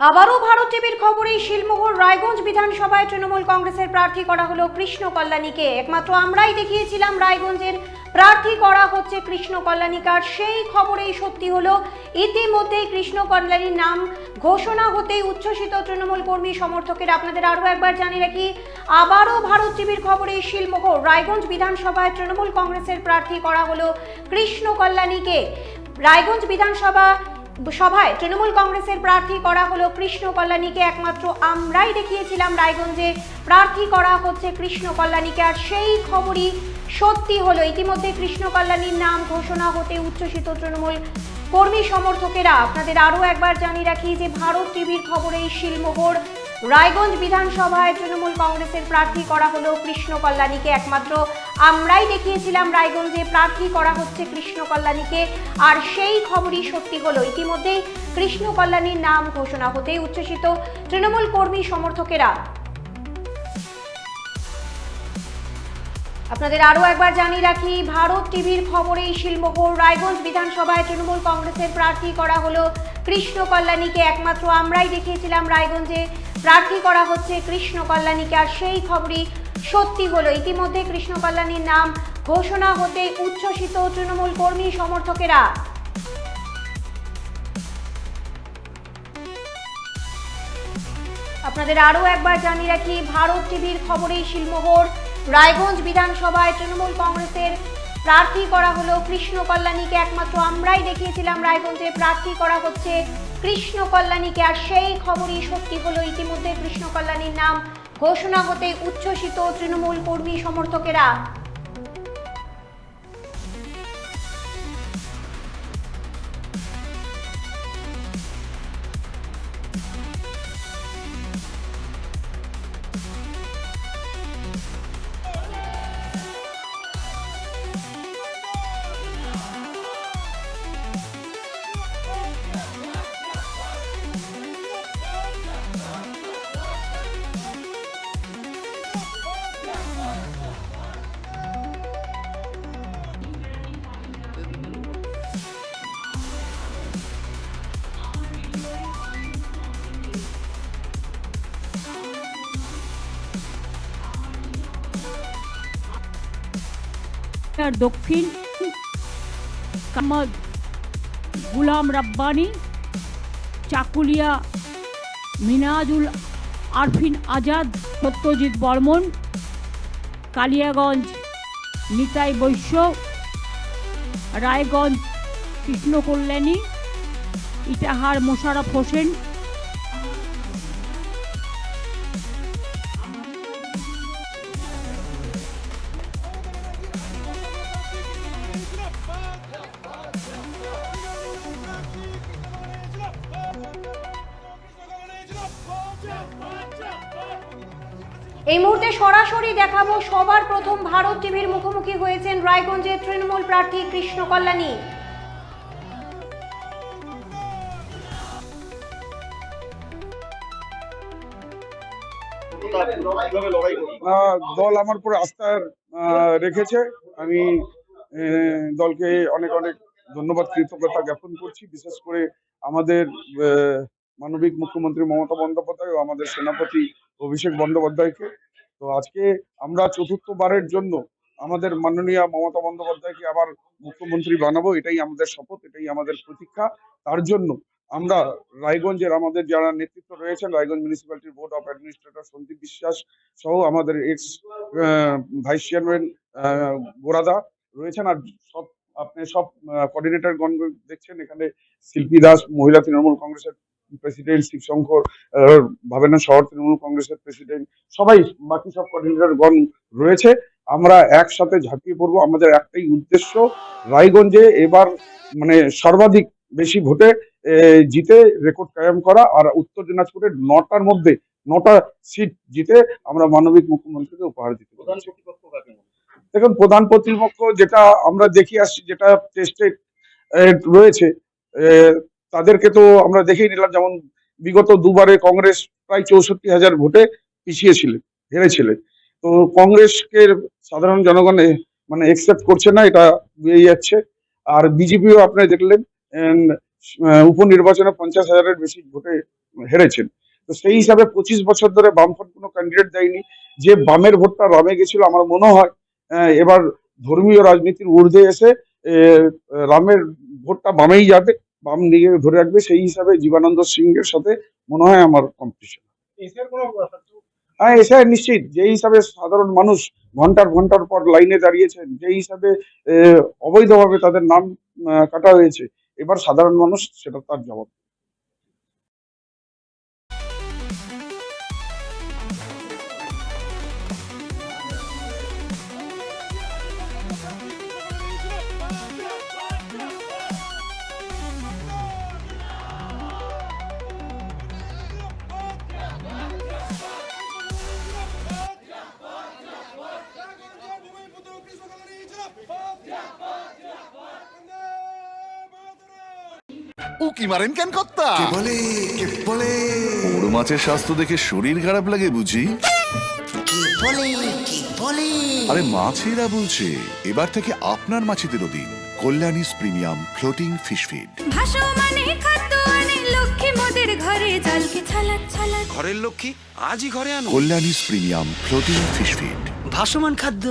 আবারও ভারত টিভির খবরে শিলমোহর রায়গঞ্জ বিধানসভায় তৃণমূল কংগ্রেসের প্রার্থী করা হলো কৃষ্ণ কল্যাণীকে। একমাত্র আমরাই দেখিয়েছিলাম রায়গঞ্জের প্রার্থী করা হচ্ছে কৃষ্ণ কল্যাণীকার, সেই খবরেই সত্যি হলো। ইতিমধ্যেই কৃষ্ণ কল্যাণীর নাম ঘোষণা হতেই উচ্ছ্বসিত তৃণমূল কর্মী সমর্থকেরা। আপনাদের আরও একবার জানিয়ে রাখি, আবারও ভারত টিভির খবরে শিলমোহর রায়গঞ্জ বিধানসভায় তৃণমূল কংগ্রেসের প্রার্থী করা হলো কৃষ্ণ কল্যাণীকে। রায়গঞ্জ বিধানসভা সভায় তৃণমূল কংগ্রেসের প্রার্থী করা হলো কৃষ্ণ কল্যাণীকে। একমাত্র আমরাই দেখিয়েছিলাম রায়গঞ্জে প্রার্থী করা হচ্ছে কৃষ্ণ কল্যাণীকে, আর সেই খবরই সত্যি হলো। ইতিমধ্যে কৃষ্ণ কল্যাণীর নাম ঘোষণা হতে উচ্ছ্বসিত তৃণমূল কর্মী সমর্থকেরা। আপনাদের আরও একবার জানিয়ে রাখি যে ভারত টিভির খবরে শিলমোহর রায়গঞ্জ বিধানসভায় তৃণমূল কংগ্রেসের প্রার্থী করা হলো কৃষ্ণ কল্যাণীকে। একমাত্র আমরাই দেখিয়েছিলাম রায়গঞ্জে প্রার্থী করা হচ্ছে কৃষ্ণ কল্যাণীকে, আর সেই খবরই সত্যি হলো। ইতিমধ্যেই কৃষ্ণ কল্যাণীর নাম ঘোষণা হতেই উচ্ছ্বসিত তৃণমূল কর্মী সমর্থকেরা। আপনাদের আরও একবার জানিয়ে রাখি, ভারত টিভির খবরেই শিলমোহর রায়গঞ্জ বিধানসভায় তৃণমূল কংগ্রেসের প্রার্থী করা হলো কৃষ্ণ কল্যাণীকে। একমাত্র আমরাই দেখিয়েছিলাম রায়গঞ্জে প্রার্থী করা হচ্ছে কৃষ্ণ কল্যাণীকে, আর সেই খবরই সত্যি হলো। ইতিমধ্যে কৃষ্ণ কল্যাণীর নাম ঘোষণা হতে উচ্ছ্বসিত তৃণমূল কর্মী সমর্থকেরা। আপনাদের আরও একবার জানিয়ে রাখি, ভারত টিভির খবরেই শিলমোহর রায়গঞ্জ বিধানসভায় তৃণমূল কংগ্রেসের প্রার্থী করা হলো কৃষ্ণ কল্যাণীকে। একমাত্র আমরাই দেখিয়েছিলাম রায়গঞ্জে প্রার্থী করা হচ্ছে কৃষ্ণ কল্যাণীকে, আর সেই খবরই সত্যি হলো। ইতিমধ্যে কৃষ্ণ কল্যাণীর নাম ঘোষণা হতে উচ্ছ্বসিত তৃণমূল কর্মী সমর্থকেরা। দক্ষিণ কামাদ গুলাম রাব্বানি, চাকুলিয়া মিনাজুল আরফিন আজাদ, সত্যজিৎ বর্মন, কালিয়াগঞ্জ নিতাই বৈশ্য, রায়গঞ্জ কৃষ্ণ কল্যাণী, ইটাহার মোশাররফ হোসেন, এই মুহূর্তে সরাসরি দেখাবো, সবার প্রথম ভারত টিভির মুখোমুখি হয়েছেন রায়গঞ্জের তৃণমূল প্রার্থী কৃষ্ণ কল্যাণী। দল আমার উপর আস্থা রেখেছে। আমি দলকে অনেক অনেক ধন্যবাদ, কৃতজ্ঞতা জ্ঞাপন করছি। বিশেষ করে আমাদের মানবিক মুখ্যমন্ত্রী মমতা বন্দ্যোপাধ্যায় ও আমাদের সেনাপতি অভিষেক বন্দ্যোপাধ্যায়কে। তো আজকে আমরা চতুর্থবারের জন্য আমাদের মাননীয় মমতা বন্দ্যোপাধ্যায়কে আবার মুখ্যমন্ত্রী বানাবো, এটাই আমাদের শপথ, এটাই আমাদের প্রতীক্ষা। তার জন্য আমরা রায়গঞ্জের আমাদের যারা নেতৃত্ব রয়েছেন, রায়গঞ্জ মিউনিসিপ্যালিটির board of administrator Sandip Biswas সহ আমাদের এক্স ভাইস চেয়ারম্যান গোরাদা রয়েছেন, আর আপনি সব কোঅর্ডিনেটর গণ দেখছেন। এখানে শিল্পী দাস মহিলা তৃণমূল কংগ্রেসের প্রেসিডেন্ট, শিবশঙ্কর ভাবেনা শহর তৃণমূল কংগ্রেসের প্রেসিডেন্ট, সবাই বাকি সব কোঅর্ডিনেটর গণ রয়েছে। আমরা একসাথে ঝাঁপিয়ে পড়বো। আমাদের একটাই উদ্দেশ্য, রায়গঞ্জে এবার মানে সর্বাধিক বেশি ভোটে জিতে রেকর্ড কায়েম করা, আর উত্তর দিনাজপুরের 9টার মধ্যে 9টা সিট জিতে আমরা মানবিক মুখ্যমন্ত্রীকে উপহার দিতে পারি। দেখুন, প্রধান প্রতিপক্ষ যেটা আমরা দেখি আসছি, যেটা টেস্টে রয়েছে, তাদেরকে তো আমরা দেখেই নিলাম। যেমন বিগত দুবারে কংগ্রেস প্রায় 64,000 ভোটে পিছিয়েছিলেন, হেরেছিলেন। তো কংগ্রেসকে সাধারণ জনগণে মানে একসেপ্ট করছে না, এটা বেরিয়ে যাচ্ছে। আর বিজেপিও আপনারা দেখলেন উপনির্বাচনে 50,000-এর বেশি ভোটে হেরেছেন। তো সেই হিসাবে 25 বছর ধরে বামফ্রন্ট কোনো ক্যান্ডিডেট দেয়নি। যে বামের ভোটটা বামে গেছিল, আমার মনে হয় এবার ধর্মীয় রাজনীতির ঊর্ধ্বে এসে রামের ভোটটা বামেই যাবে, বাম দিকে ধরে রাখবে। সেই হিসাবে জীবানন্দ সিং এর সাথে মনে হয় আমার কম্পিটিশন। হ্যাঁ, এসে নিশ্চিত। যে হিসাবে সাধারণ মানুষ ঘন্টার পর লাইনে দাঁড়িয়েছেন, যে হিসাবে অবৈধভাবে তাদের নাম কাটা হয়েছে, এবার সাধারণ মানুষ সেটা তার জবাব। উকি মারেন কেন কর্তা? কে বলে বড় মাছের স্বাস্থ্য দেখে শরীর খারাপ লাগে বুঝি? কে বলে আরে মাছেরা বলছে, এবার থেকে আপনার মাছেদেরও দিন কল্যাণীস প্রিমিয়াম ফ্লোটিং ফিশ ফিড। ভাসমানে খাদ্য আনে লক্ষ্মী মোদের ঘরে জলকে ছালাক ছালাক। ঘরের লক্ষ্মী আজই ঘরে আনো কল্যাণীস প্রিমিয়াম ফ্লোটিং ফিশ ফিড। ভাসমান খাদ্য।